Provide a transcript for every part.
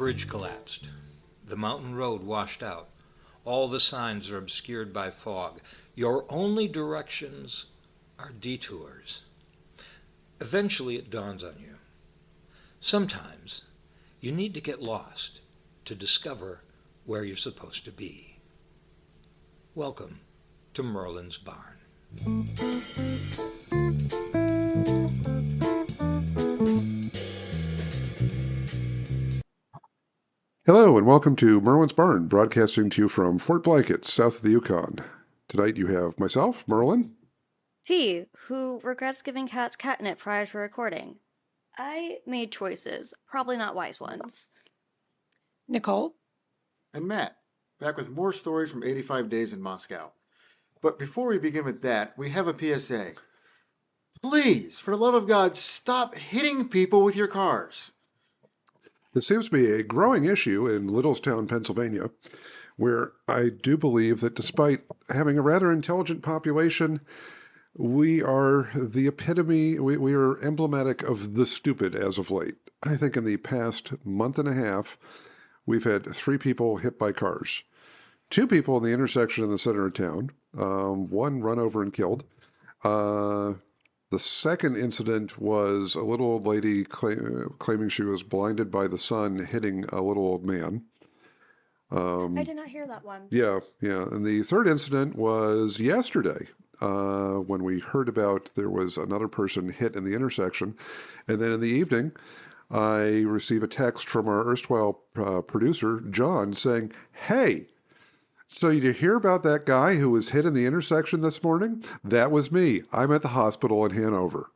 bridge collapsed. The mountain road washed out. All the signs are obscured by fog. Your only directions are detours. Eventually it dawns on you. Sometimes you need to get lost to discover where you're supposed to be. Welcome to Merlin's Barn. Hello and welcome to Merlin's Barn, broadcasting to you from Fort Blankets, south of the Yukon. Tonight you have myself, Merlin. T, who regrets giving cats catnip prior to recording. I made choices, probably not wise ones. Nicole. And Matt, back with more stories from 85 Days in Moscow. But before we begin with that, we have a PSA. Please, for the love of God, stop hitting people with your cars. This seems to be a growing issue in Littlestown, Pennsylvania, where I do believe that despite having a rather intelligent population, we are the epitome, we are emblematic of the stupid as of late. I think in the past month and a half, we've had 3 people hit by cars. 2 people in the intersection in the center of town, 1 run over and killed. The second incident was a little old lady claiming she was blinded by the sun hitting a little old man. I did not hear that one. Yeah. And the third incident was yesterday when we heard about there was another person hit in the intersection. And then in the evening, I receive a text from our erstwhile producer, John, saying, "Hey, so you hear about that guy who was hit in the intersection this morning? That was me. I'm at the hospital in Hanover."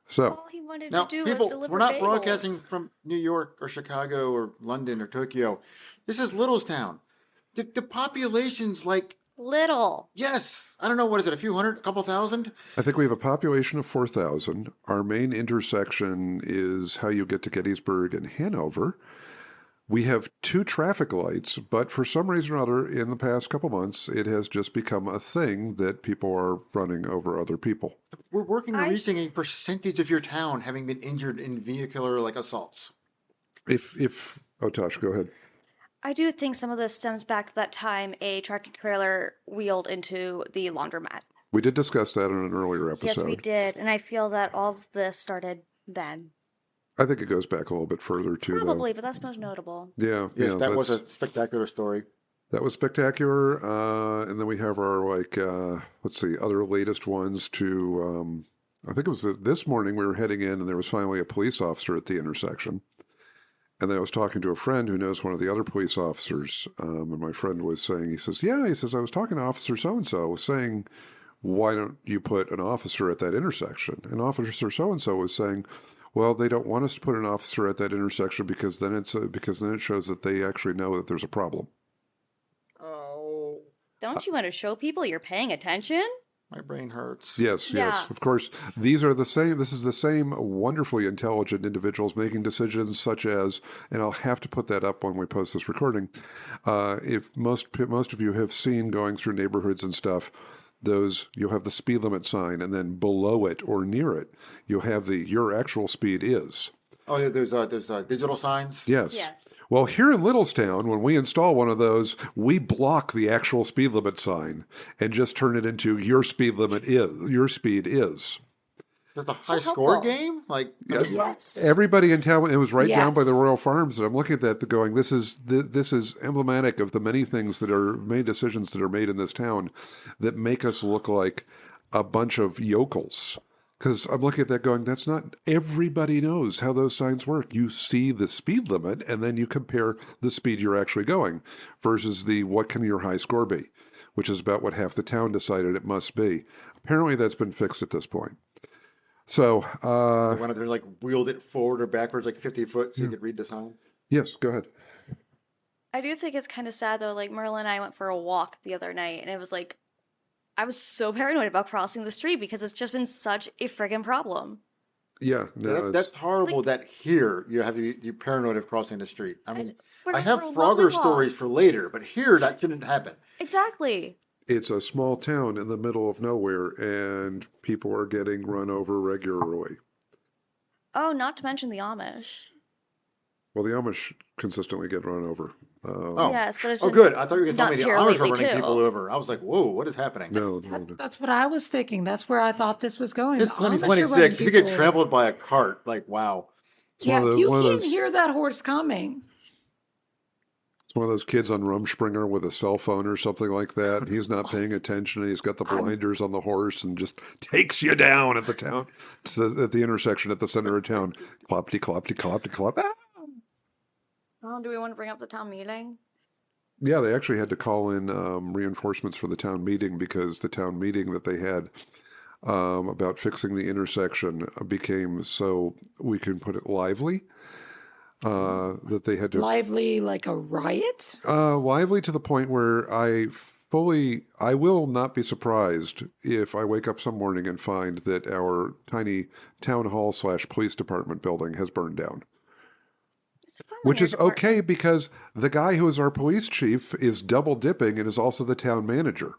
So All he wanted Now, to do people, was deliver we're not bagels. broadcasting from New York or Chicago or London or Tokyo. This is Littlestown. The population's like, Little. yes, I don't know, what is it, a few hundred, a couple thousand? I think we have a population of 4,000. Our main intersection is how you get to Gettysburg and Hanover. We have 2 traffic lights, but for some reason or other, in the past couple months, it has just become a thing that people are running over other people. We're working on reaching a percentage of your town having been injured in vehicular assaults. Oh, Tosh, go ahead. I do think some of this stems back to that time a tractor trailer wheeled into the laundromat. We did discuss that in an earlier episode. Yes, we did, and I feel that all of this started then. I think it goes back a little bit further too. Probably, but that's most notable. Yeah. Yes, yeah, that was a spectacular story. That was spectacular. And then we have our, other latest ones to, I think it was this morning we were heading in and there was finally a police officer at the intersection. And then I was talking to a friend who knows one of the other police officers. And my friend was saying, he says, I was talking to Officer so-and-so, was saying, why don't you put an officer at that intersection? And Officer so-and-so was saying, well, they don't want us to put an officer at that intersection because then it shows that they actually know that there's a problem. Oh, Don't you want to show people you're paying attention? my brain hurts. Yes, of course. These are the same. This is the same wonderfully intelligent individuals making decisions such as, and I'll have to put that up when we post this recording. If most of you have seen going through neighborhoods and stuff, you'll have the speed limit sign, and then below it or near it, you'll have your actual speed is. Oh, yeah, there's digital signs. Yes. Yeah. Well, here in Littlestown, when we install one of those, we block the actual speed limit sign and just turn it into your speed is. There's a So high score helpful. game? Yes. Everybody in town, it was right down by the Yes. Royal Farms, and I'm looking at that going, this is emblematic of the many decisions that are made in this town that make us look like a bunch of yokels. Because I'm looking at that going, that's not, everybody knows how those signs work. You see the speed limit, and then you compare the speed you're actually going versus what can your high score be, which is about what half the town decided it must be. Apparently that's been fixed at this point. So, One of them wheeled it forward or backwards 50 foot so you could read the sign. yes, go ahead. I do think it's kind of sad though. Merlin and I went for a walk the other night, and it was I was so paranoid about crossing the street because it's just been such a friggin' problem. Yeah, no, That's horrible that here you have to be paranoid of crossing the street. I mean, We're I going have for a lovely Frogger walk. stories for later, but here that shouldn't happen. Exactly. it's a small town in the middle of nowhere, and people are getting run over regularly. Oh, not to mention the Amish. Well, the Amish consistently get run over. Oh. Yes, but it's Oh, been good. I thought you were going to tell me nuts the here Amish were lately, running too. people over. I was like, whoa, what is happening? No. That's what I was thinking. That's where I thought this was going. It's The Amish are running 2026. If you get people- trampled by a cart, like, wow. Yeah, one of you those- can't hear that horse coming. It's one of those kids on Rumspringa with a cell phone or something like that. He's not paying attention. He's got the blinders on the horse and just takes you down at the town. It's at the intersection at the center of town. Clopty, clopty, clopty, clop. Ah! Oh, do we want to bring up the town meeting? Yeah, they actually had to call in reinforcements for the town meeting because the town meeting that they had about fixing the intersection became so, we can put it lively, that they had to Lively like a riot. lively to the point where I will not be surprised if I wake up some morning and find that our tiny town hall / police department building has burned down. It's from Which your is okay department. because the guy who is our police chief is double dipping and is also the town manager.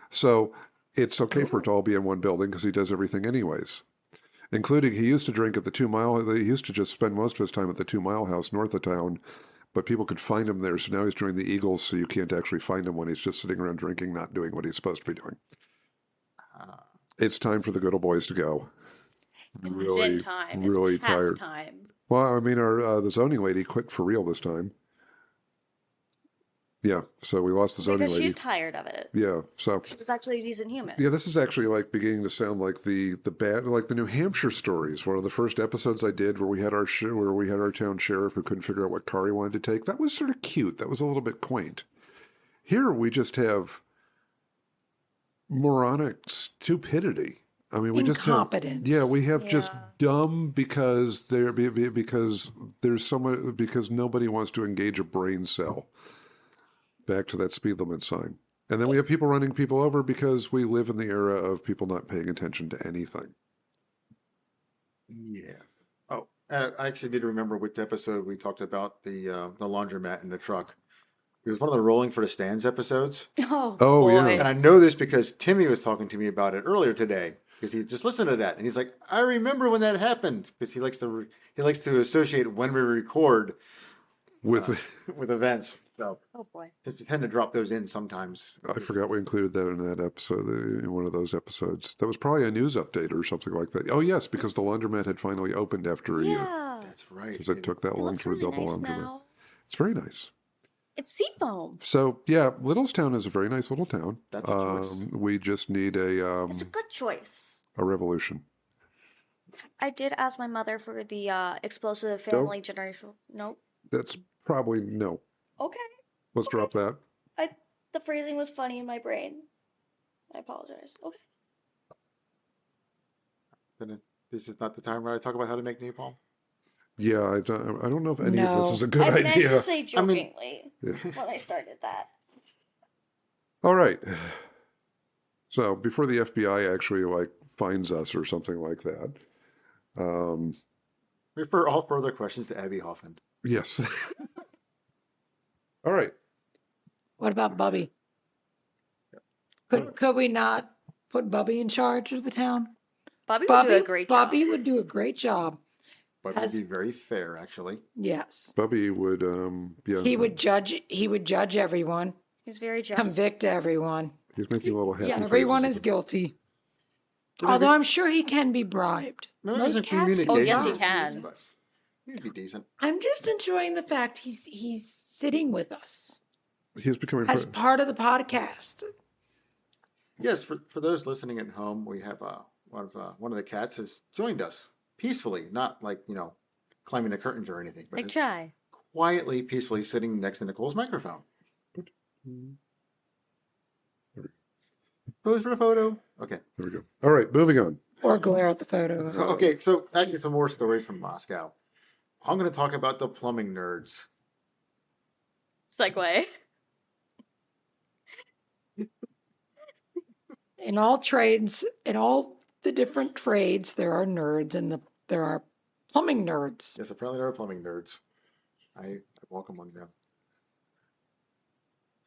So it's okay for it to all be in one building because he does everything anyways. Including he used to drink at the 2 Mile. He used to just spend most of his time at the 2 Mile House north of town, but people could find him there. So now he's joined the Eagles, so you can't actually find him when he's just sitting around drinking, not doing what he's supposed to be doing. It's time for the good old boys to go. It's in time. really It's past tired. time. Well, I mean, our the zoning lady quit for real this time. Yeah, so we lost the zoning Because lady. she's tired of it. Yeah, so She's actually a decent human. yeah, this is actually like beginning to sound like the bad, like the New Hampshire stories. One of the first episodes I did where we had our town sheriff who couldn't figure out what car he wanted to take. That was sort of cute. That was a little bit quaint. Here we just have moronic stupidity. I mean, we just have, Incompetence. yeah, we have just Yeah. dumb because because there's someone because nobody wants to engage a brain cell. Back to that speed limit sign. And then we have people running people over because we live in the era of people not paying attention to anything. Yes. Oh, and I actually did remember which episode we talked about the laundromat in the truck. It was one of the Rolling for the Stands episodes. Oh, Oh, yeah. boy. And I know this because Timmy was talking to me about it earlier today because he just listened to that and he's like, I remember when that happened because he likes to associate when we record With with events. So Oh, boy. we tend to drop those in sometimes. I forgot we included that in that episode, in one of those episodes. That was probably a news update or something like that. Oh, yes, because the laundromat had finally opened after a year. Yeah. That's right. Because it took that It long looks to really rebuild the nice laundromat. now. It's very nice. It's seafoam. So, yeah, Littlestown is a very nice little town. That's a choice. We just need It's a good choice. a revolution. I did ask my mother for the explosive family generational. Nope. That's probably no. Okay. Let's drop that. The phrasing was funny in my brain. I apologize. Okay. Then this is not the time where I talk about how to make napalm. Yeah, I don't know if any of No. this is a good I meant idea. to say I mean- jokingly Yeah. when I started that. All right. So before the FBI actually like finds us or something like that, Refer all further questions to Abby Hoffman. yes. All right. What about Bubby? Could we not put Bubby in charge of the town? Bobby would do a great job. Bobby would do a great job. But Has- would be very fair, actually. Yes. Bubby would, yeah. He would judge everyone, He's very just. convict everyone. He's making a little happy faces Everyone at is them. guilty. Maybe- Although I'm sure he can be bribed. Maybe Most some cats can be Oh, yes, he bribed. can. But he'd be decent. I'm just enjoying the fact he's sitting with us He's becoming. as part of the podcast. Yes, for those listening at home, we have one of the cats has joined us peacefully, not like climbing the curtains or anything, but Like is Chai. quietly, peacefully sitting next to Nicole's microphone. Pose for a photo. Okay. There we go. All right, moving on. Or glare at the photo. So actually some more stories from Moscow. I'm going to talk about the plumbing nerds. Segue. In all trades, in all the different trades, there are nerds, and there are plumbing nerds. Yes, apparently there are plumbing nerds. I walk among them.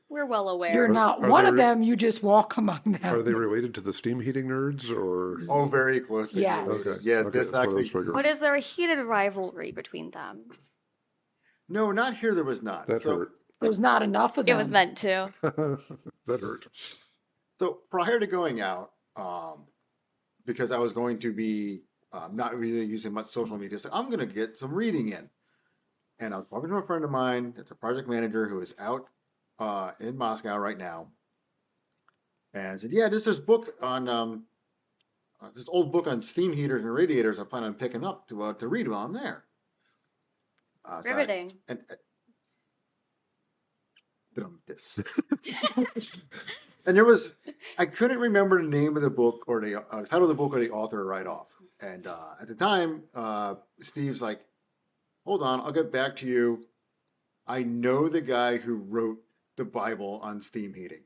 We're well aware. You're not Are one of there- them. You just walk among them. Are they related to the steam heating nerds or? Oh, very closely. Yes. Okay. Yes, okay, this that's what I was actually. figuring. But is there a heated rivalry between them? No, not here. There was not. That so, hurt. There's not enough of It them. was meant to. That hurt. So prior to going out, because I was going to be not really using much social media, so I'm going to get some reading in. And I was talking to a friend of mine that's a project manager who is out in Moscow right now. And I said, yeah, there's this book on this old book on steam heaters and radiators I plan on picking up to read while I'm there. Riveting. This. And there was, I couldn't remember the name of the book or the title of the book or the author right off. And at the time, Steve's like, hold on, I'll get back to you. I know the guy who wrote the Bible on steam heating.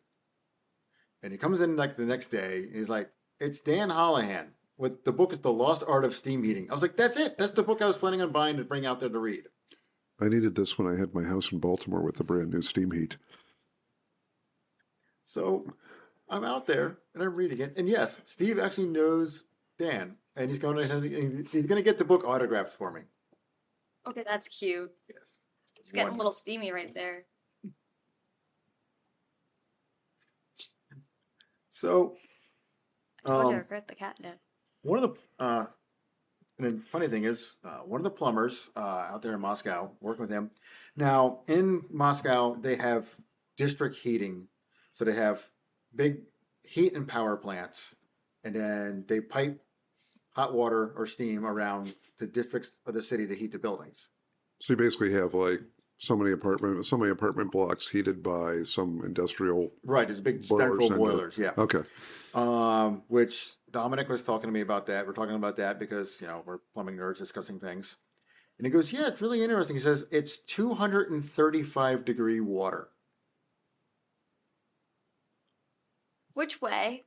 And he comes in like the next day, and he's like, it's Dan Holohan. With the book is The Lost Art of Steam Heating. I was like, that's it. That's the book I was planning on buying to bring out there to read. I needed this when I had my house in Baltimore with the brand new steam heat. So I'm out there and I'm reading it. And yes, Steve actually knows Dan. And he's going to get the book autographed for me. Okay, that's cute. Yes. It's getting a little steamy right there. So I wonder regret the catnip. one of the and the funny thing is, one of the plumbers out there in Moscow, working with him. Now, in Moscow, they have district heating. So they have big heat and power plants, and then they pipe hot water or steam around the districts of the city to heat the buildings. So you basically have like so many apartment blocks heated by some industrial. Right, it's big boilers central and, boilers, yeah. Okay. Which Dominic was talking to me about that. We're talking about that because, we're plumbing nerds discussing things. And he goes, yeah, it's really interesting. He says, it's 235 degree water. Which way?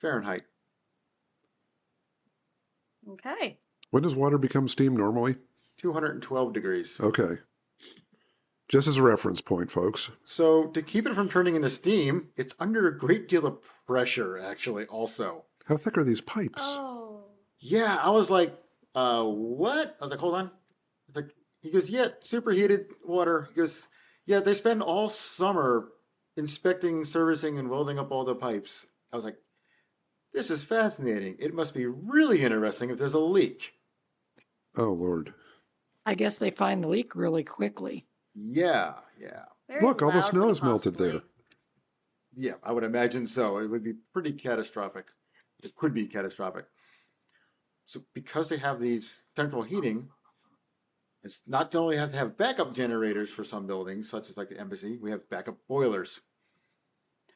Fahrenheit. Okay. When does water become steam normally? 212 degrees. Okay. Just as a reference point, folks. So to keep it from turning into steam, it's under a great deal of pressure, actually, also. How thick are these pipes? Oh. Yeah, I was like, what? I was like, hold on. It's like, he goes, yeah, superheated water. He goes, yeah, they spend all summer inspecting, servicing, and welding up all the pipes. I was like, this is fascinating. It must be really interesting if there's a leak. Oh, Lord. I guess they find the leak really quickly. Yeah. Very Look, all the loudly, snow is melted possibly. there. Yeah, I would imagine so. It would be pretty catastrophic. It could be catastrophic. So because they have these central heating, it's not only have to have backup generators for some buildings, such as like the embassy, we have backup boilers.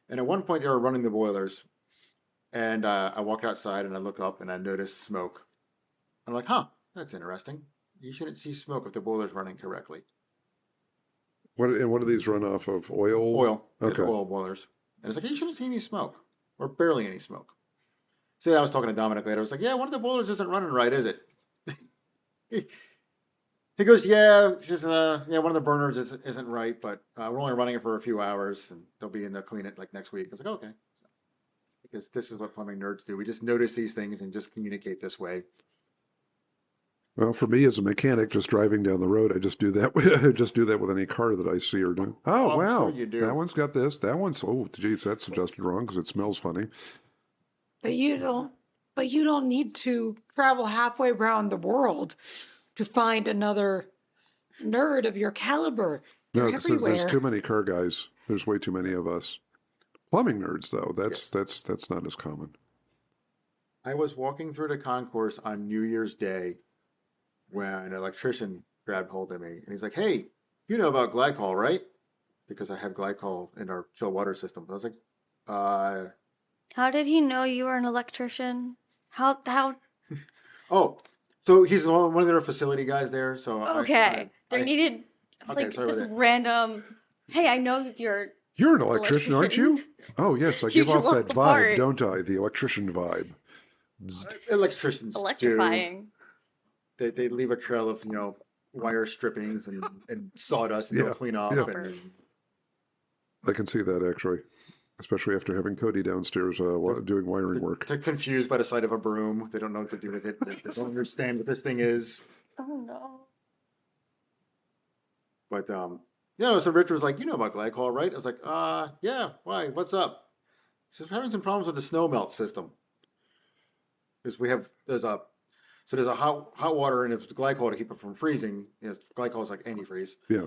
And at one point they were running the boilers, and I walked outside and I look up and I noticed smoke. I'm like, huh, that's interesting. You shouldn't see smoke if the boiler's running correctly. What do these run off of? Oil? Oil. Okay. Oil boilers. And it's like, you shouldn't see any smoke, or barely any smoke. So I was talking to Dominic later. I was like, yeah, one of the boilers isn't running right, is it? He goes, yeah, it's just, one of the burners isn't right, but we're only running it for a few hours, and they'll be in to clean it like next week. I was like, okay. So, because this is what plumbing nerds do. We just notice these things and just communicate this way. Well, for me as a mechanic, just driving down the road, I just do that. I just do that with any car that I see or do. Oh, I'm wow! sure you do. That one's got this. That one's geez, that's adjusted wrong because it smells funny. But you don't need to travel halfway around the world to find another nerd of your caliber. They're No, because everywhere. there's too many car guys. There's way too many of us. Plumbing nerds, though, that's not as common. I was walking through the concourse on New Year's Day when an electrician grabbed hold of me, and he's like, hey, you know about glycol, right? Because I have glycol in our chill water system. I was like, How did he know you were an electrician? How? oh, so he's one of their facility guys there. So Okay. I was Okay, like sorry this about that. random. Hey, I know you're. You're an electrician, aren't you? Oh, yes, I give You off look that the vibe, part. don't I? The electrician vibe. Bzzzt. electricians Electrifying. do. They leave a trail of wire strippings and sawdust and Yeah, they'll clean up. yeah. And I can see that, actually, especially after having Cody downstairs doing wiring work. they're confused by the sight of a broom. They don't know what to do with it. They don't understand what this thing is. Oh no. But so Richard was like, you know about glycol, right? I was like, yeah. Why? What's up? He says, we're having some problems with the snow melt system. Because there's a hot water and it's glycol to keep it from freezing. Glycol is like antifreeze. Yeah.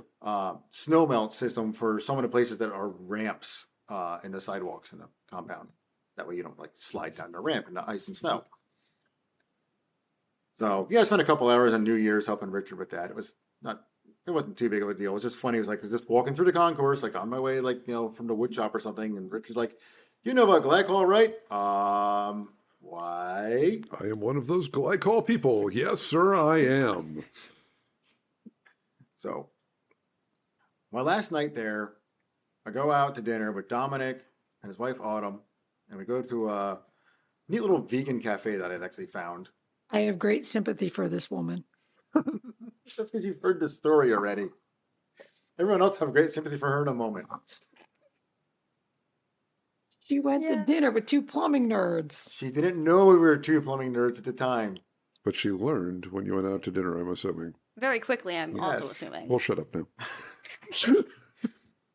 Snow melt system for some of the places that are ramps in the sidewalks in the compound. That way you don't like slide down the ramp into ice and snow. So I spent a couple hours on New Year's helping Richard with that. It wasn't too big of a deal. It was just funny. It was like I was just walking through the concourse, like on my way, from the wood shop or something. And Richard's like, you know about glycol, right? Why? I am one of those glycol people. Yes, sir, I am. So, my last night there, I go out to dinner with Dominic and his wife Autumn, and we go to a neat little vegan cafe that I'd actually found. I have great sympathy for this woman. That's because you've heard the story already. Everyone else have great sympathy for her in a moment. She went to dinner with two plumbing nerds. She didn't know we were two plumbing nerds at the time. But she learned when you went out to dinner, I'm assuming. Very quickly, I'm also Yes. assuming. Well, shut up now.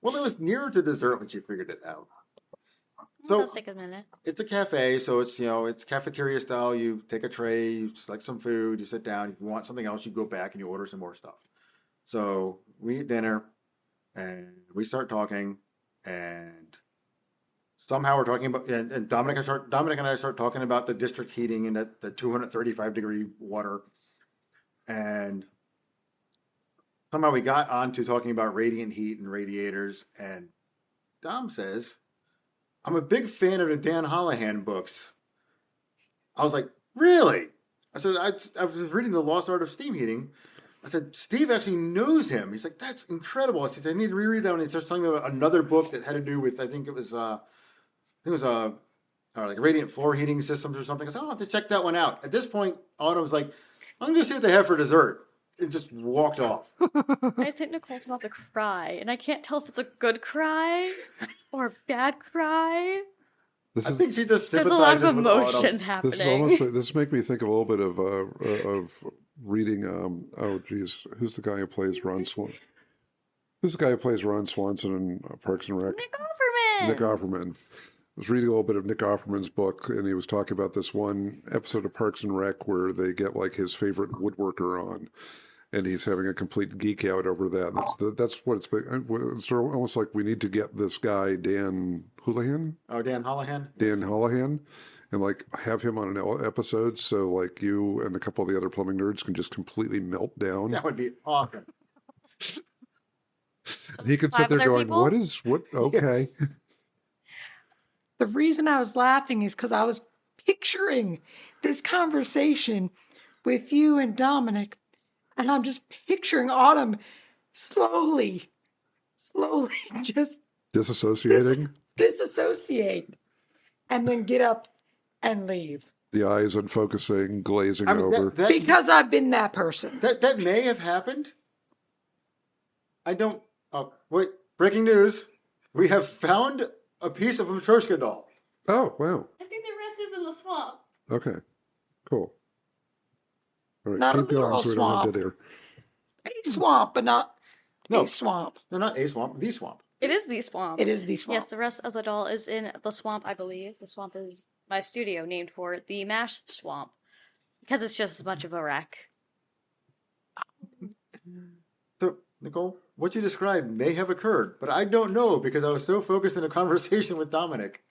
Well, it was nearer to dessert when she figured it out. It So does take a minute. it's a cafe, so it's cafeteria style. You take a tray, you select some food, you sit down. If you want something else, you go back and you order some more stuff. So we eat dinner, and we start talking, and somehow we're talking about, and Dominic and I start talking about the district heating and the 235-degree water, and somehow we got on to talking about radiant heat and radiators, and Dom says, I'm a big fan of the Dan Holohan books. I was like, really? I said, I was reading The Lost Art of Steam Heating. I said, Steve actually knows him. He's like, that's incredible. I said, I need to reread that one. He starts telling me about another book that had to do with, I think it was like radiant floor heating systems or something. I said, I'll have to check that one out. At this point, Autumn's like, I'm going to see what they have for dessert. It just walked off. I think Nicole's about to cry, and I can't tell if it's a good cry or a bad cry. This I is think she just There's a lot sympathizes of with Autumn. emotions this is happening. this make me think of a little bit of reading. Who's the guy who plays Ron Swanson? Who's the guy who plays Ron Swanson in Parks and Rec? Nick Offerman! Nick Offerman. I was reading a little bit of Nick Offerman's book, and he was talking about this one episode of Parks and Rec where they get like his favorite woodworker on, and he's having a complete geek out over that. That's what it's been. It's sort of almost like we need to get this guy Dan Houlihan. Oh, Dan Holohan? Dan Houlihan, and like have him on an episode so like you and a couple of the other plumbing nerds can just completely melt down. That would be awesome. He could sit there 500 going, people? what? Okay. The reason I was laughing is because I was picturing this conversation with you and Dominic, and I'm just picturing Autumn slowly just Disassociating, disassociate and then get up and leave. the eyes unfocusing, glazing I mean, over. Because I've been that person. that may have happened. I don't. Oh, wait! Breaking news: we have found a piece of a Matryoshka doll. Oh, wow. I think the rest is in the swamp. Okay, cool. All right, Not a keep going literal so we don't have swamp. dead air. A swamp, but not No. a swamp. No, not a swamp. The swamp. It is the swamp. It is the swamp. Yes, the rest of the doll is in the swamp, I believe. The swamp is my studio named for the Mash Swamp because it's just as much of a wreck. So, Nicole, what you described may have occurred, but I don't know because I was so focused in a conversation with Dominic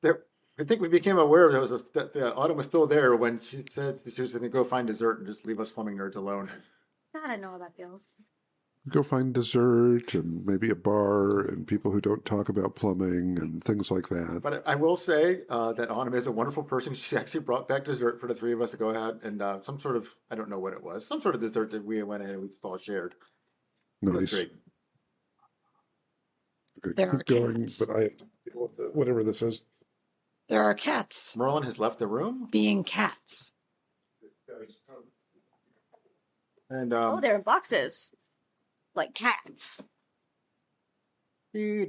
that I think we became aware that the Autumn was still there when she said she was going to go find dessert and just leave us plumbing nerds alone. God, I know how that feels. Go find dessert and maybe a bar and people who don't talk about plumbing and things like that. But I will say that Autumn is a wonderful person. She actually brought back dessert for the three of us to go ahead and some sort of, I don't know what it was, some sort of dessert that we went ahead and we all shared. It was Nice. great. Okay, There are keep going, cats. but whatever this is. There are cats Merlin has left the room. being cats. And Oh, they're in boxes. Like cats. This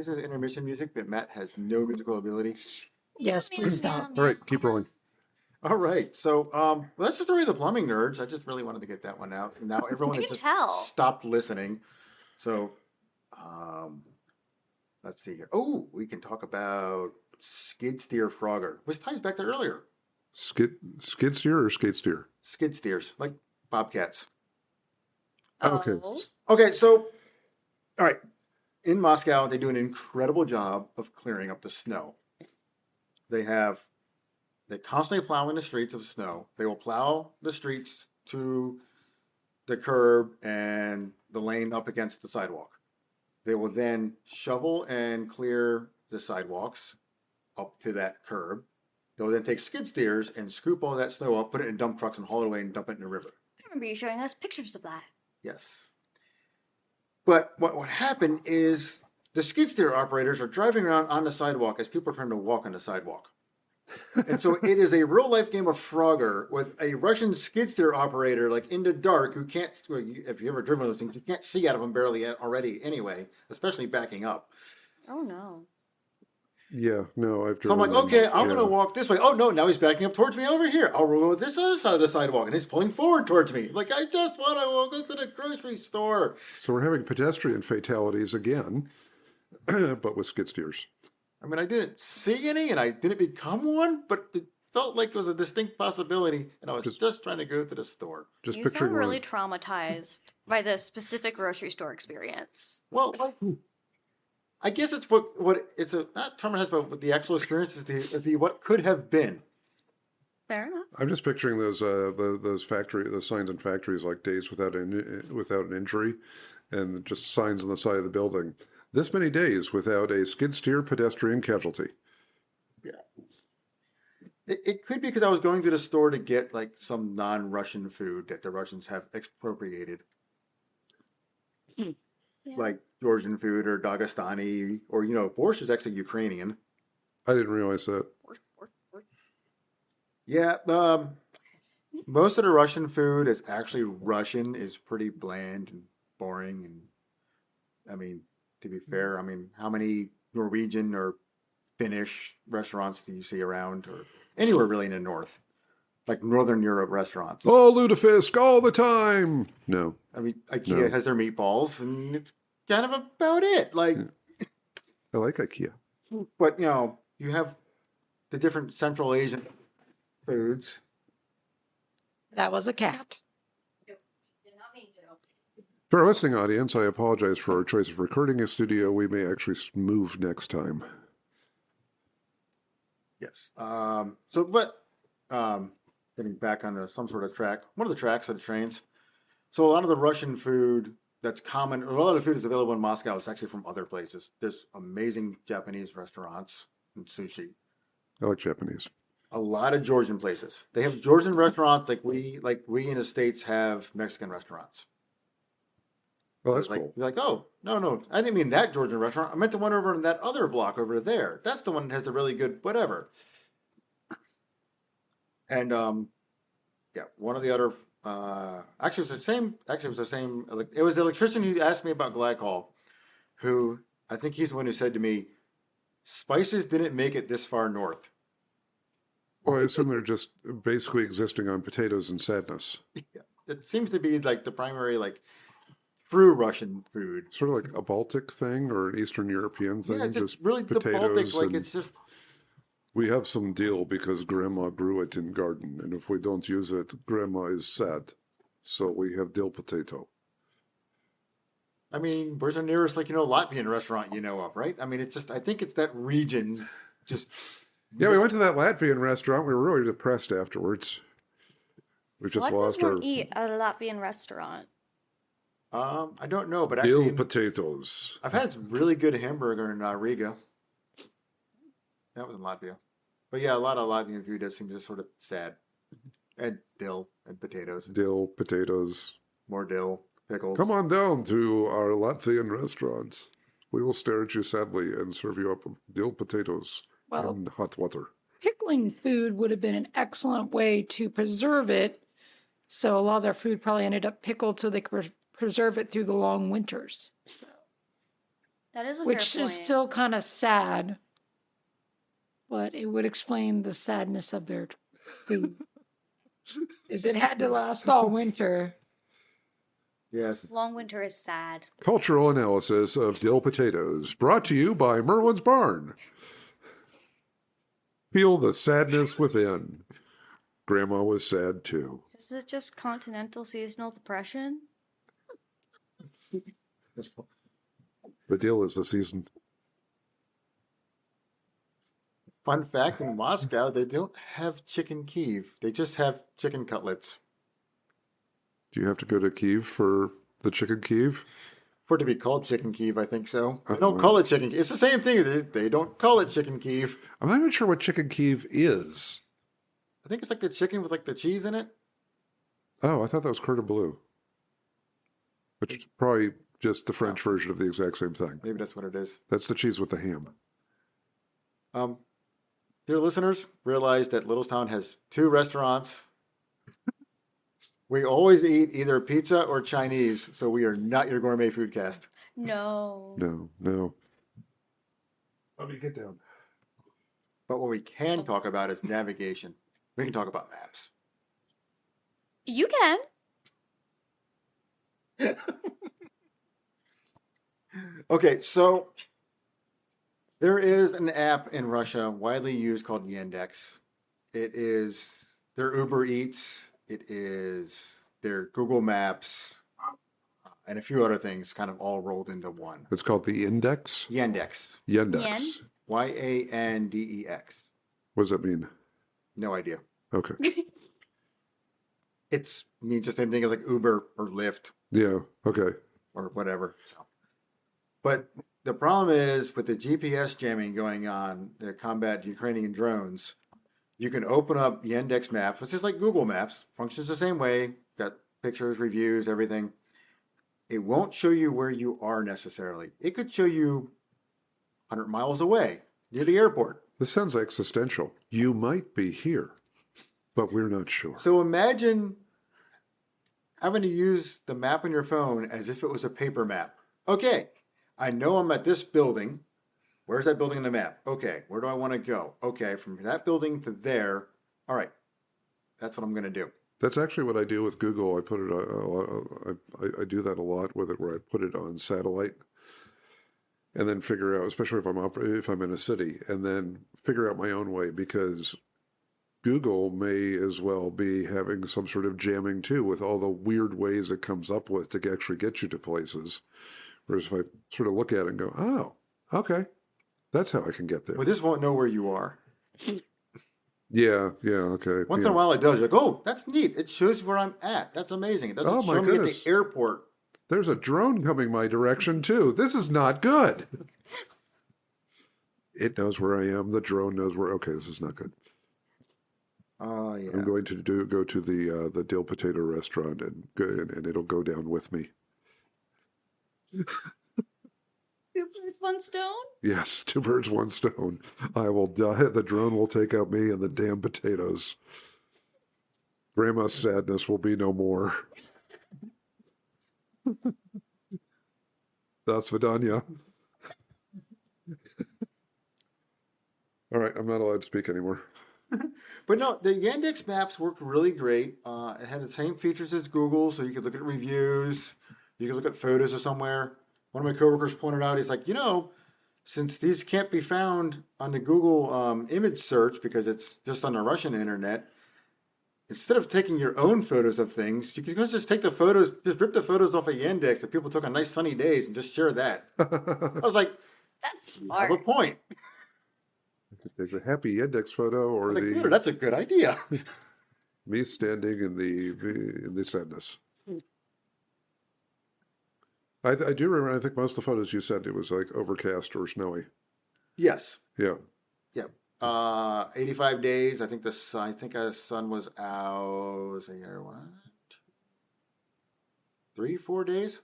is intermission music, but Matt has no musical ability. Yes, please stop. All right, keep rolling. All right. So well, that's the story of the plumbing nerds. I just really wanted to get that one out. And now everyone I has can just tell. stopped listening. So um, let's see here. Oh, we can talk about skid steer frogger, which ties back to earlier. Skid steer or skate steer? Skid steers, like bobcats. Okay. Oh. Okay, so all right. In Moscow, they do an incredible job of clearing up the snow. They constantly plow in the streets of snow. They will plow the streets to the curb and the lane up against the sidewalk. They will then shovel and clear the sidewalks up to that curb. They'll then take skid steers and scoop all that snow up, put it in dump trucks, and haul it away and dump it in the river. I remember you showing us pictures of that. Yes. But what would happen is the skid steer operators are driving around on the sidewalk as people are trying to walk on the sidewalk. And so it is a real life game of Frogger with a Russian skid steer operator, like in the dark, who can't, well, if you've ever driven those things, you can't see out of them barely already anyway, especially backing up. Oh no. Yeah, no, I've So I'm driven like, okay, them. I'm going to walk this way. Oh no, now he's backing up towards me over here. I'll roll with this other side of the sidewalk, and he's pulling forward towards me. Like, I just want to walk into the grocery store. So we're having pedestrian fatalities again, but with skid steers. I mean, I didn't see any, and I didn't become one, but it felt like it was a distinct possibility, and I was just trying to go to the store. Just You picturing sound really one. traumatized by this specific grocery store experience. Well, I guess it's what it's not traumatized, but what the actual experience is the what could have been. Fair enough. I'm just picturing those those signs in factories like days without an injury, and just signs on the side of the building. This many days without a skid steer pedestrian casualty. Yeah. It could be because I was going to the store to get like some non-Russian food that the Russians have expropriated. Yeah. Like Georgian food or Dagestani, or borscht is actually Ukrainian. I didn't realize that. Yeah, most of the Russian food is actually Russian, is pretty bland and boring. And I mean, to be fair, I mean, how many Norwegian or Finnish restaurants do you see around, or anywhere really in the north, like Northern Europe restaurants? Oh, lutefisk all the time. No. I mean, IKEA has their meatballs, and it's kind of about it. Like, I like IKEA. but you have the different Central Asian foods. That was a cat. For our listening audience, I apologize for our choice of recording a studio. We may actually move next time. Yes. Getting back on some sort of track, one of the tracks of the trains. So a lot of the Russian food that's common, a lot of the food that's available in Moscow is actually from other places. There's amazing Japanese restaurants and sushi. I like Japanese. A lot of Georgian places. They have Georgian restaurants like we in the States have Mexican restaurants. Oh, that's like, cool. You're like, oh, no, I didn't mean that Georgian restaurant. I meant the one over in that other block over there. That's the one that has the really good whatever. And one of the other actually it was the same. It was the electrician who asked me about glycol, who I think he's the one who said to me, spices didn't make it this far north. Well, I assume they're just basically existing on potatoes and sadness. Yeah. It seems to be like the primary true Russian food. Sort of like a Baltic thing or an Eastern European thing. Yeah, just really the Baltic, and it's just. We have some dill because Grandma grew it in garden, and if we don't use it, Grandma is sad. So we have dill potato. I mean, where's the nearest Latvian restaurant you know of, right? I mean, it's just, I think it's that region. Just Yeah, we went to that Latvian restaurant. We were really depressed afterwards. We just What does lost our one eat at a Latvian restaurant? I don't know, but dill actually, potatoes. I've had some really good hamburger in Riga. That was in Latvia. But yeah, a lot of Latvian food does seem just sort of sad. And dill and potatoes. Dill potatoes. More dill, pickles. Come on down to our Latvian restaurants. We will stare at you sadly and serve you up dill potatoes and hot water. Pickling food would have been an excellent way to preserve it. So a lot of their food probably ended up pickled so they could preserve it through the long winters. That is a Which fair is point. still kind of sad. But it would explain the sadness of their philosophy is it had to last all winter. Yes. Long winter is sad. Cultural analysis of dill potatoes, brought to you by Merlin's Barn. Feel the sadness within. Grandma was sad too. Is it just continental seasonal depression? The dill is the season. Fun fact, in Moscow, they don't have chicken Kiev. They just have chicken cutlets. Do you have to go to Kiev for the chicken Kiev? For it to be called chicken Kiev, I think so. They Oh, don't wow. call it chicken. It's the same thing. They don't call it chicken Kiev. I'm not even sure what chicken Kiev is. I think it's like the chicken with like the cheese in it. Oh, I thought that was cordon bleu. Which is probably just the French version of the exact same thing. Maybe that's what it is. That's the cheese with the ham. Dear listeners, realize that Littlestown has 2 restaurants. We always eat either pizza or Chinese, so we are not your gourmet food cast. No. No. Let me get down. But what we can talk about is navigation. We can talk about maps. You can. Okay, so there is an app in Russia widely used called Yandex. It is their Uber Eats. It is their Google Maps, and a few other things kind of all rolled into one. It's called the Index? Yandex. Yandex. Yandex. What does that mean? No idea. Okay. It means the same thing as like Uber or Lyft Yeah, okay. or whatever. So. But the problem is with the GPS jamming going on to combat Ukrainian drones, you can open up Yandex Maps, which is like Google Maps, functions the same way, got pictures, reviews, everything. It won't show you where you are necessarily. It could show you 100 miles away near the airport. This sounds existential. You might be here, but we're not sure. So imagine having to use the map on your phone as if it was a paper map. Okay, I know I'm at this building. Where's that building on the map? Okay, where do I want to go? Okay, from that building to there. All right, that's what I'm going to do. That's actually what I do with Google. I put it. I do that a lot with it, where I put it on satellite, and then figure out, especially if I'm in a city, and then figure out my own way, because Google may as well be having some sort of jamming too, with all the weird ways it comes up with to actually get you to places. Whereas if I sort of look at it and go, oh, okay, that's how I can get there. Well, this won't know where you are. Yeah, okay. Once yeah. in a while it does. You're like, oh, that's neat. It shows where I'm at. That's amazing. It doesn't Oh, my show me at goodness. the airport. There's a drone coming my direction too. This is not good. It knows where I am. The drone knows where. Okay, this is not good. Oh, yeah. I'm going to go to the dill potato restaurant and it'll go down with me. 2 birds, 1 stone? Yes, 2 birds, 1 stone. I will die. The drone will take out me and the damn potatoes. Grandma's sadness will be no more. That's Vidania. All right, I'm not allowed to speak anymore. But no, the Yandex Maps worked really great. It had the same features as Google, so you could look at reviews, you could look at photos of somewhere. One of my coworkers pointed out, he's like, since these can't be found on the Google image search because it's just on the Russian internet, instead of taking your own photos of things, you can just take the photos, just rip the photos off of Yandex that people took on nice sunny days and just share that. I was like, That's you have a smart. point. There's a happy index photo, I or was like, the Peter, that's a good idea. me standing in the sadness. I do remember. I think most of the photos you sent, it was like overcast or snowy. Yes. Yeah. Yeah. 85 days. I think the sun was out. Was here, what? 3-4 days.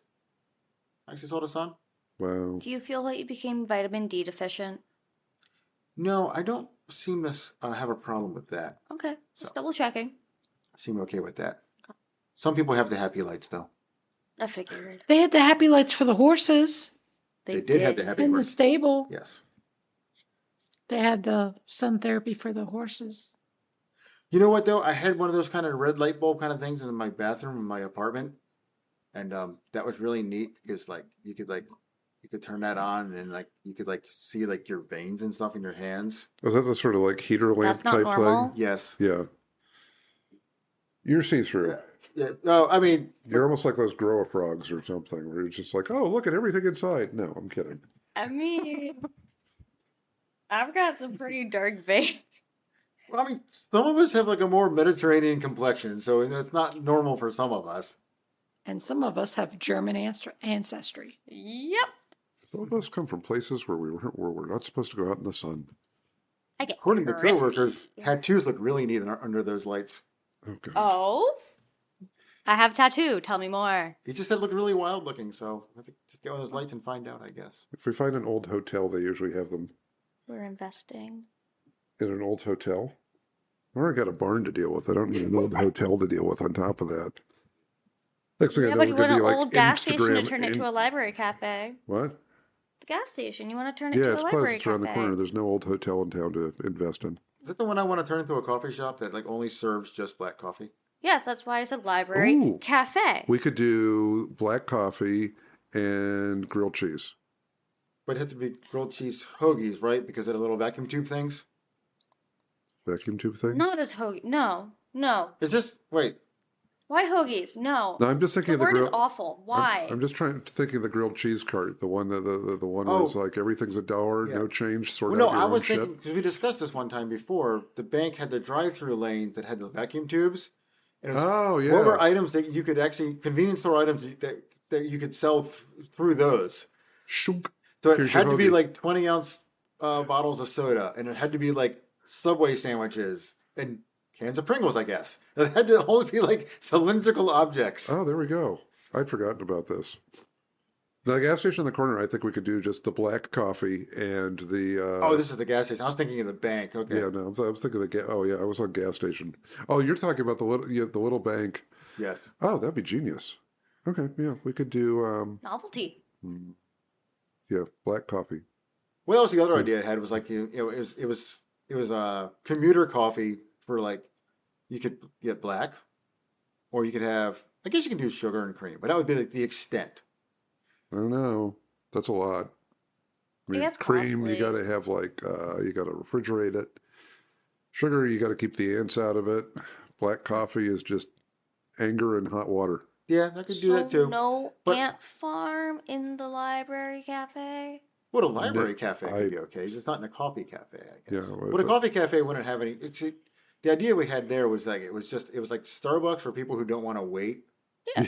Actually saw the sun. Wow. Do you feel like you became vitamin D deficient? No, I don't seem to have a problem with that. Okay, just So- double checking. I seem okay with that. Some people have the happy lights though. I figured. They had the happy lights for the horses They did have the happy in the lights. stable. Yes. They had the sun therapy for the horses. You know what though? I had one of those kind of red light bulb kind of things in my bathroom in my apartment, and that was really neat because you could turn that on and like you could like see like your veins and stuff in your hands. Was that the sort of like heater lamp That's not type normal. thing? Yes. Yeah. You're see-through. Yeah. No, I mean, You're almost like those grow frogs or something, where you're just like, oh, look at everything inside. No, I'm kidding. I mean, I've got some pretty dark veins. well, I mean, some of us have like a more Mediterranean complexion, so it's not normal for some of us. And some of us have German ancestry. Yep. Some of us come from places where we're not supposed to go out in the sun. I get According to crispy. coworkers, tattoos look really neat under those lights. Oh, God. Oh? I have a tattoo. Tell me more. He just said it looked really wild looking, so I think just get one of those lights and find out, I guess. If we find an old hotel, they usually have them We're investing. in an old hotel. I already got a barn to deal with. I don't need an old hotel to deal with on top of that. Next thing I Yeah, know, but we're you going want to an be like old gas station to Instagram turn it to a library cafe. What? The gas station. You want to turn it Yeah, to a it's close. library It's around the cafe. corner. There's no old hotel in town to invest in. Is that the one I want to turn into a coffee shop that like only serves just black coffee? Yes, that's why I said library Ooh. cafe. We could do black coffee and grilled cheese. But it has to be grilled cheese hoagies, right? Because of the little vacuum tube things. Vacuum tube thing? Not as hoagie. No. Is this wait? Why hoagies? No. No, I'm just thinking The of the word is grilled. awful. Why? I'm just trying to think of the grilled cheese cart, the one that the one Oh. was like everything's $1, Yeah. no change, sort Well, no, out your I own was shit. thinking because we discussed this one time before. The bank had the drive-through lanes that had the vacuum tubes. And it was, Oh yeah. what were items that you could actually convenience store items that you could sell through those? Shunk. So it Here's your had to be hoagie. like 20-ounce bottles of soda, and it had to be like Subway sandwiches and cans of Pringles, I guess. It had to only be like cylindrical objects. Oh, there we go. I'd forgotten about this. The gas station in the corner, I think we could do just the black coffee and the. Oh, this is the gas station. I was thinking of the bank. Okay. Yeah, no, I was thinking of the. Oh, yeah, I was on gas station. Oh, you're talking about the little bank. Yes. Oh, that'd be genius. Okay, yeah, we could do. Novelty. Yeah, black coffee. What else? The other idea I had was like it was commuter coffee for like you could get black, or you could have. I guess you can do sugar and cream, but that would be like the extent. I don't know. That's a lot. I mean, gets cream, costly. you got to have like, you got to refrigerate it. Sugar, you got to keep the ants out of it. Black coffee is just anger and hot water. Yeah, I could do that too. No But- ant farm in the library cafe. What a library cafe I- could be okay. Just not in a coffee cafe, I guess. Yeah, But a coffee cafe wouldn't have any. The idea we had there was like it was like Starbucks for people who don't want to wait. Yeah.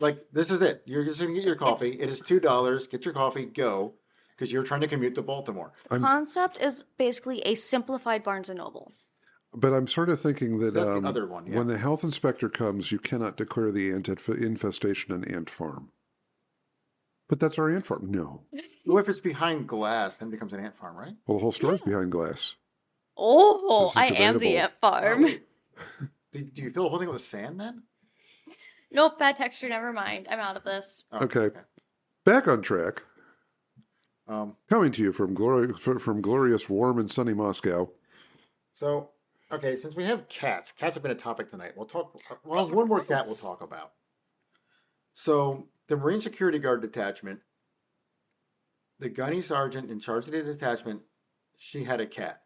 Like this is it. You're just gonna get your coffee. It is $2. Get your coffee. Go, because you're trying to commute to Baltimore. Concept is basically a simplified Barnes and Noble. But I'm sort of thinking that That's the other one, yeah. when the health inspector comes, you cannot declare the ant infestation an ant farm. But that's our ant farm. No. What if it's behind glass? Then it becomes an ant farm, right? Well, the whole store's behind glass. Oh, This is I am the debatable. ant farm. wait. Do you fill the whole thing with sand then? Nope, bad texture. Never mind. I'm out of this. Oh, Okay. Back on track. Um, Coming to you from glorious, warm, and sunny Moscow. So, okay, since we have cats have been a topic tonight. We'll talk. Well, one more cat we'll Cats. talk about. So, the Marine Security Guard detachment, the gunny sergeant in charge of the detachment, she had a cat,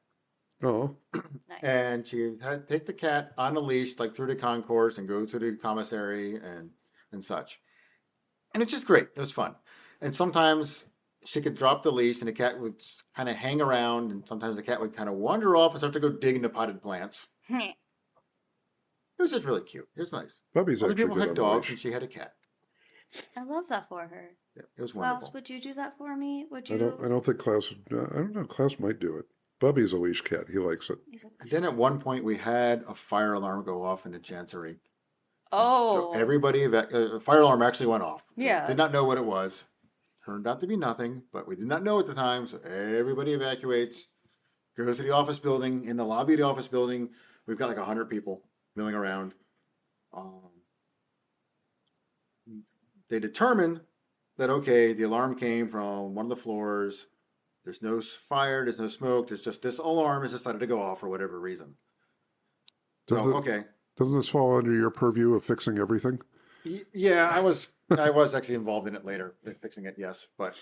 Oh, Nice. and she had to take the cat on a leash, like through the concourse, and go to the commissary and such. And it's just great. It was fun. And sometimes she could drop the leash, and the cat would kind of hang around, and sometimes the cat would kind of wander off and start to go dig into potted plants. It was just really cute. It was nice. Bubby's Other actually people good had on the dogs, leash. and she had a cat. I love that for her. Yeah, it was Klaus, wonderful. would you do that for me? Would I you? don't think Klaus. I don't know. Klaus might do it. Bubby's a leash cat. He likes it. He's like, And then at one point, we had a fire alarm go off in the chancery. oh, So everybody, fire alarm actually went off. Yeah. Did not know what it was. Turned out to be nothing, but we did not know at the time. So everybody evacuates, goes to the office building. In the lobby of the office building, we've got like 100 people milling around. They determine that, okay, the alarm came from one of the floors. There's no fire, there's no smoke. There's just this alarm has decided to go off for whatever reason. Does So it, okay, doesn't this fall under your purview of fixing everything? yeah, I was actually involved in it later, fixing it. Yes, but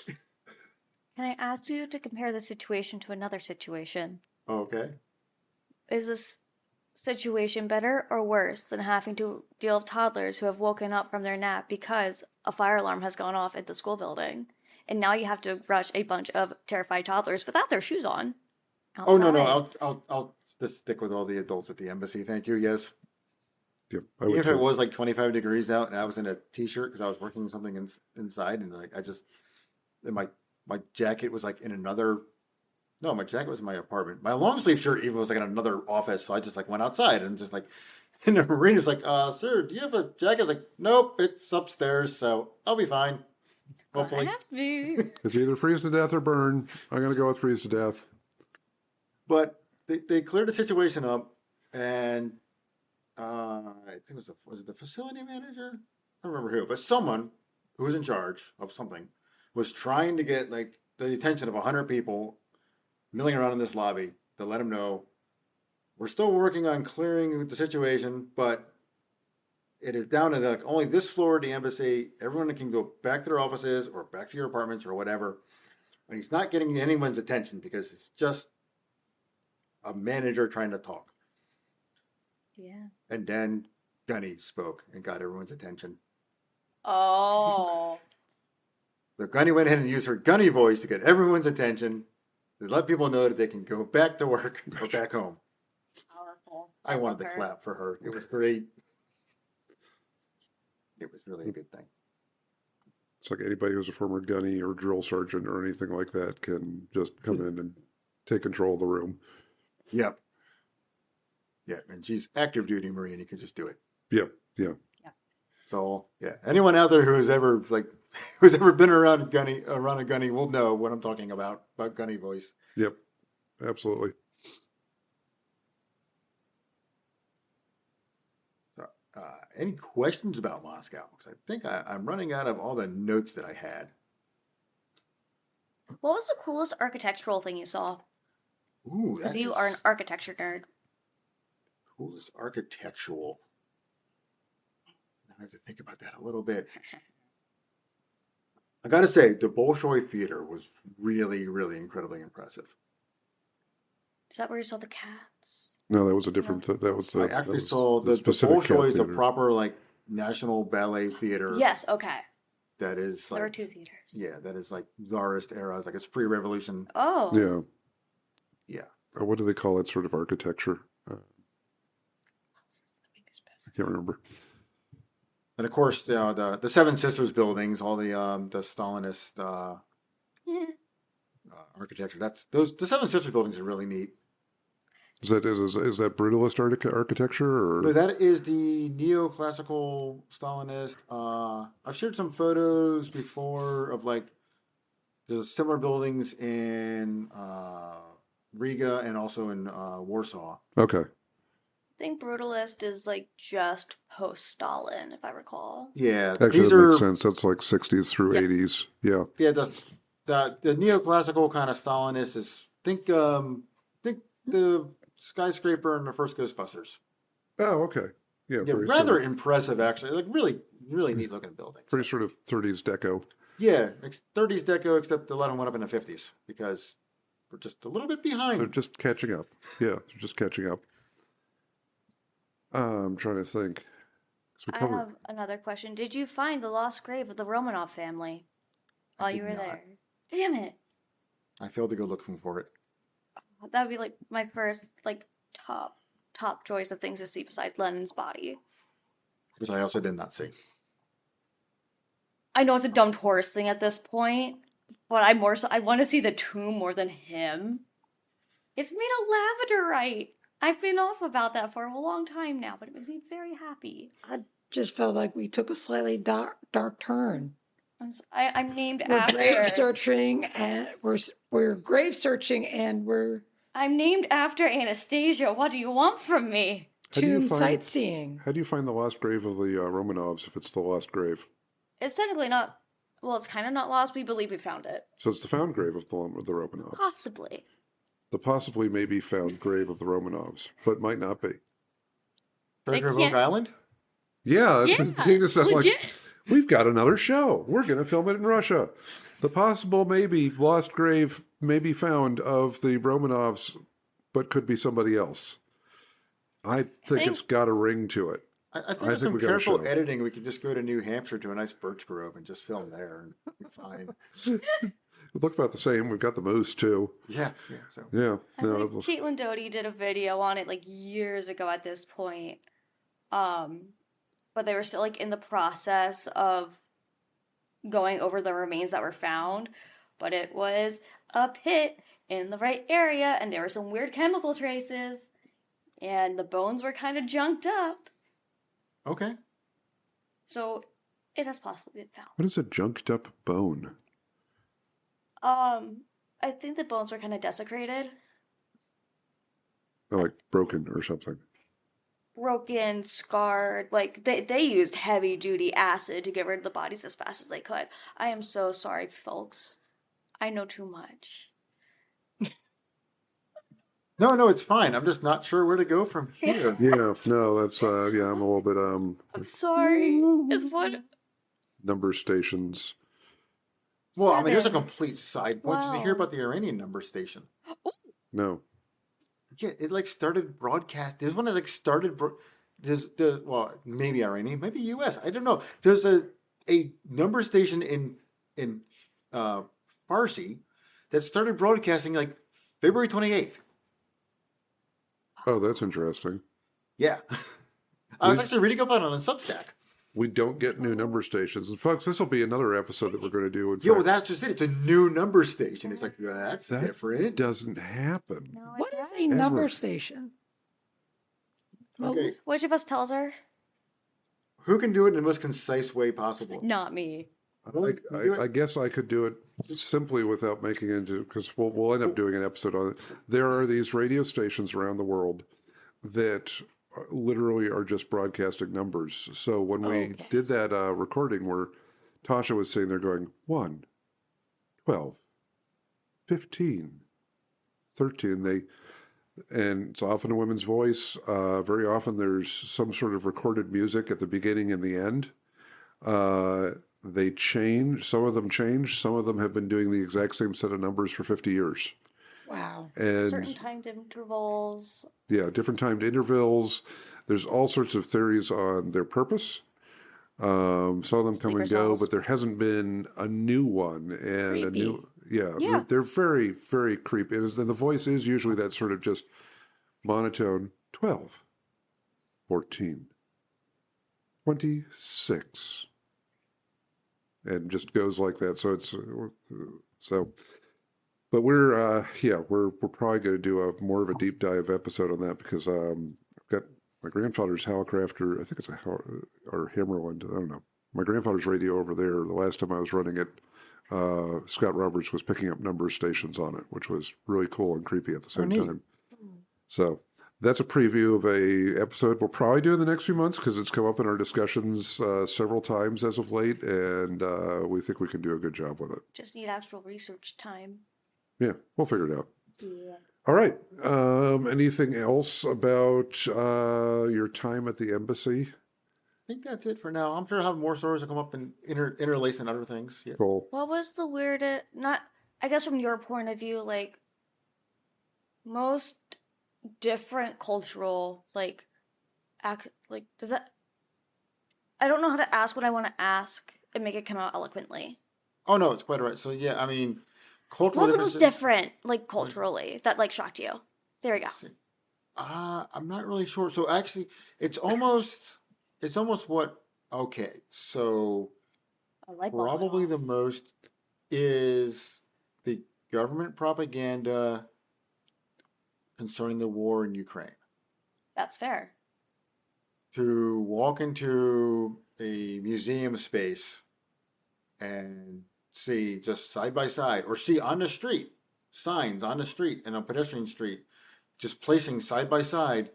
Can I ask you to compare this situation to another situation? okay. Is this situation better or worse than having to deal with toddlers who have woken up from their nap because a fire alarm has gone off at the school building? And now you have to rush a bunch of terrified toddlers without their shoes on Oh no, no, outside. I'll just stick with all the adults at the embassy. Thank you. Yes. Yep, I Even would if it too. was like 25 degrees out and I was in a t-shirt because I was working something inside and like and my jacket was like in another no, my jacket was in my apartment. My long sleeve shirt even was like in another office, so I just like went outside and just like and the marine's like, sir, do you have a jacket? I was like, nope, it's upstairs, so I'll be fine. Gonna Hopefully. have to be. It's either freeze to death or burn. I'm going to go with freeze to death. But they cleared the situation up and I think was it the facility manager? I don't remember who, but someone who was in charge of something was trying to get like the attention of 100 people milling around in this lobby to let them know we're still working on clearing the situation, but it is down to like only this floor of the embassy. Everyone can go back to their offices or back to your apartments or whatever. And he's not getting anyone's attention because it's just a manager trying to talk. Yeah. And then Gunny spoke and got everyone's attention. Oh. So Gunny went ahead and used her Gunny voice to get everyone's attention, to let people know that they can go back to work or back home. Powerful. I wanted love to her. clap for her. It was great. It was really a good thing. It's like anybody who's a former gunny or drill sergeant or anything like that can just come in and take control of the room. Yep. Yeah, and she's active duty Marine. You can just do it. Yep, yeah. So yeah, anyone out there who's ever who's ever been around a gunny will know what I'm talking about gunny voice. Yep, absolutely. So, any questions about Moscow? Because I think I'm running out of all the notes that I had. What was the coolest architectural thing you saw? Ooh, Because that you is are an architecture nerd. coolest architectural. I have to think about that a little bit. I got to say, the Bolshoi Theater was really, really incredibly impressive. Is that where you saw the cats? No, that was a different. That was the. I that actually was saw the specific cat Bolshoi is the theater. proper like national ballet theater. Yes, okay. That is There were like 2 theaters. yeah, that is like Tsarist era. Like it's pre-revolution. Oh. Yeah. Yeah. What do they call that sort of architecture? I can't remember. And of course, the Seven Sisters buildings, all the Stalinist Yeah. architecture. The Seven Sisters buildings are really neat. Is that brutalist architecture or? No, that is the neoclassical Stalinist. I've shared some photos before of like the similar buildings in Riga and also in Warsaw. Okay. I think Brutalist is like just post-Stalin, if I recall. Yeah, Actually, these that are makes sense. That's like 60s through Yep. 80s. Yeah. yeah the neoclassical kind of Stalinist is think the skyscraper and the first Ghostbusters. Oh, okay. Yeah. Yeah, Very rather sort of, impressive actually. Like really really neat looking buildings. pretty sort of 30s deco. Yeah, 30s deco, except a lot of them went up in the 50s because we're just a little bit They're behind. just catching up. Yeah, they're just catching up. I'm trying to think. 'Cause we I covered. have another question. Did you find the lost grave of the Romanov family while you did were not. there? Damn it. I failed to go looking for it. That would be like my first like top choice of things to see besides Lenin's body. Because I also did not see. I know it's a dumb tourist thing at this point, but I want to see the tomb more than him. It's made of lavender. I've been off about that for a long time now, but it makes me very happy. I just felt like we took a slightly dark turn. I'm named We're after. grave searching, and we're grave searching, and we're I'm named after Anastasia. What do you want from me? How do you tomb find- sightseeing. How do you find the lost grave of the Romanovs if it's the lost grave? It's technically not. Well, it's kind of not lost. We believe we found it. So it's the found grave of the Romanovs. Possibly. The possibly maybe found grave of the Romanovs, but might not be. Treasure of can't- Oak Island? Yeah, it's Yeah, beginning to sound like legit. we've got another show. We're going to film it in Russia. The possible, maybe lost grave, may be found of the Romanovs, but could be somebody else. I think it's got a ring to it. I think I with think some we got a careful show. editing, we could just go to New Hampshire to a nice birch grove and just film there and be fine. It looked about the same. We've got the moose too. Yeah. So Yeah, I no, think Caitlin Doty did a video on it like years ago at this point. But they were still like in the process of going over the remains that were found. But it was a pit in the right area, and there were some weird chemical traces, and the bones were kind of junked up. okay. So it has possibly been found. what is a junked up bone? I think the bones were kind of desecrated, Oh, like broken or something. broken, scarred. Like they used heavy duty acid to get rid of the bodies as fast as they could. I am so sorry, folks. I know too much. No, it's fine. I'm just not sure where to go from here. Yeah, no, that's yeah. I'm a little bit I'm sorry. Is what? number stations. Well, I mean, there's a Seven. complete side point. Did you hear Wow. about the Iranian number station? No, Yeah, it like started broadcast. There's one that like started. Well, maybe Iranian, maybe U.S. I don't know. There's a number station in Farsi that started broadcasting like February 28th. oh, that's interesting. Yeah, I was actually reading up on it on Substack. We don't get new number stations, and folks, this will be another episode that we're going to do. In Yeah, well, fact, that's just it. It's a new number station. It's like that's that different. doesn't happen. No, What it is a doesn't. number Ever. station? Well, Okay, Which of us tells her? who can do it in the most concise way possible? Not me. I guess I could do it simply without making it into, because we'll end up doing an episode on it. There are these radio stations around the world that literally are just broadcasting numbers. So when we Okay. did that recording where Tasha was sitting there going 1, 12, 15, 13, and it's often a woman's voice. Very often there's some sort of recorded music at the beginning and the end. They change. Some of them change. Some of them have been doing the exact same set of numbers for 50 years. wow. Certain And timed intervals. yeah, different timed intervals. There's all sorts of theories on their purpose. Some of them come Sleeper and go, cells. but there hasn't been a new one. And a new, yeah, Yeah. They're very, very creepy. And the voice is usually that sort of just monotone 12, 14, 26. And just goes like that. So it's so, but we're probably going to do a more of a deep dive episode on that because I've got my grandfather's Howlcrafter. I think it's or Hammerland. I don't know. My grandfather's radio over there. The last time I was running it, Scott Roberts was picking up number stations on it, which was really cool and creepy at the same neat. time. So that's a preview of a episode we'll probably do in the next few months because it's come up in our discussions several times as of late, and we think we can do a good job with it. Just need actual research time. Yeah, we'll figure it out. Yeah. All right. Anything else about your time at the embassy? I think that's it for now. I'm sure I'll have more stories that come up and interlace and other things. Yeah. Cool. What was the weirdest? Not, I guess, from your point of view, like most different cultural, like, does that? I don't know how to ask what I want to ask and make it come out eloquently. Oh no, it's quite all right. So yeah, I mean, cultural What's the most differences. different, like culturally, that like shocked you? There we go. I'm not really sure. So actually, it's almost what? Okay, so A light bulb went probably off. the most is the government propaganda concerning the war in Ukraine. That's fair. To walk into a museum space and see just side by side, or see on the street, signs on the street and a pedestrian street, just placing side by side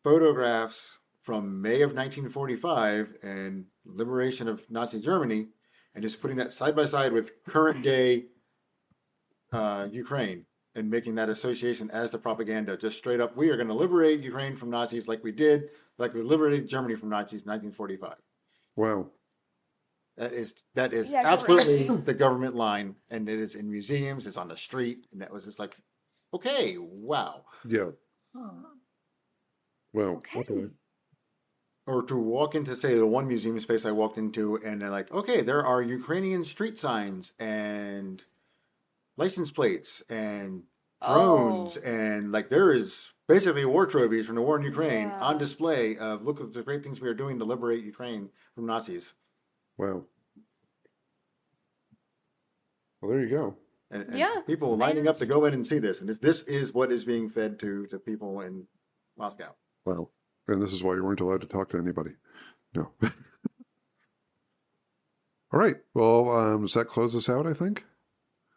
photographs from May of 1945 and liberation of Nazi Germany, and just putting that side by side with current day Ukraine, and making that association as the propaganda, just straight up, we are going to liberate Ukraine from Nazis like we liberated Germany from Nazis in 1945. Wow. That is Yeah, absolutely the government line, and it is in museums, it's on the street, and that was just like, okay, wow. Yeah. Huh. Well, Okay. Or to walk into, say, the one museum space I walked into, and they're like, okay, there are Ukrainian street signs and license plates and drones, Oh. and like there is basically war trophies from the war in Ukraine Yeah. on display of look at the great things we are doing to liberate Ukraine from Nazis. Wow. Well, there you go. And Yeah, people lining up to mayors. go in and see this. And this is what is being fed to people in Moscow. Wow. And this is why you weren't allowed to talk to anybody. No. All right. Well, does that close us out, I think?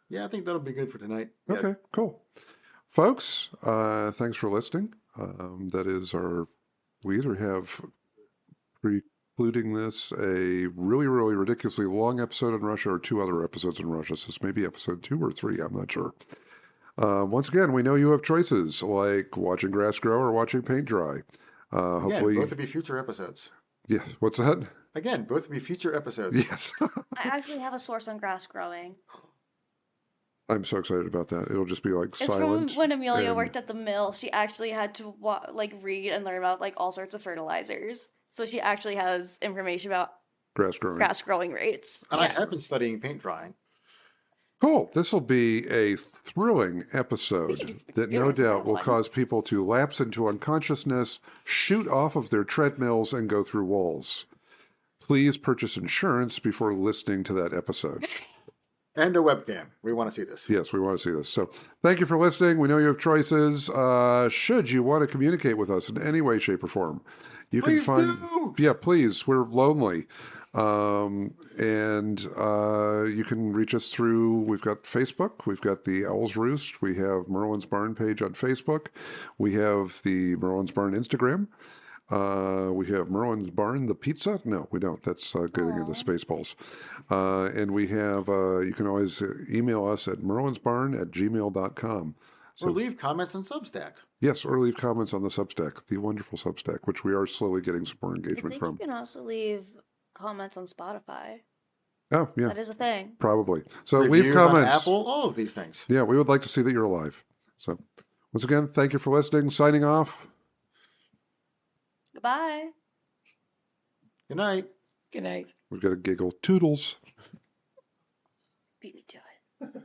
Yeah, I think that'll be good for tonight. Okay, cool. Folks, thanks for listening. We either have, precluding this, a really, really ridiculously long episode in Russia or 2 other episodes in Russia. So this may be episode 2 or 3, I'm not sure. Once again, we know you have choices like watching grass grow or watching paint dry. Hopefully, both will be future episodes. Yeah, what's that? Again, both will be future episodes. Yes. I actually have a source on grass growing. I'm so excited about that. It'll just be like It's silent. from when Amelia and- worked at the mill. She actually had to read and learn about like all sorts of fertilizers. So she actually has information about Grass growing. grass growing rates. And Yes. I have been studying paint drying. Cool. This will be a thrilling We episode could do some that no experiments on doubt that will one. cause people to lapse into unconsciousness, shoot off of their treadmills, and go through walls. Please purchase insurance before listening to that episode. And a webcam. We want to see this. Yes, we want to see this. So thank you for listening. We know you have choices. Should you want to communicate with us in any way, shape, or form, you Please can find. do! Yeah, please. We're lonely. And you can reach us through, we've got Facebook, we've got the Owl's Roost, we have Merlin's Barn page on Facebook, we have the Merlin's Barn Instagram, we have Merlin's Barn, the pizza. No, we don't. That's getting into Spaceballs. And we have, you can always email us at merlinsbarn@gmail.com. Or leave comments on Substack. Yes, or leave comments on the Substack, the wonderful Substack, which we are slowly getting some more I engagement think from. you can also leave comments on Spotify. Oh, yeah, That is a thing. probably. So Reviews leave on comments. Apple, all of these things. Yeah, we would like to see that you're alive. So once again, thank you for listening. Signing off. Goodbye. Good night. Good night. We've got a giggle. Toodles. Beat me to it.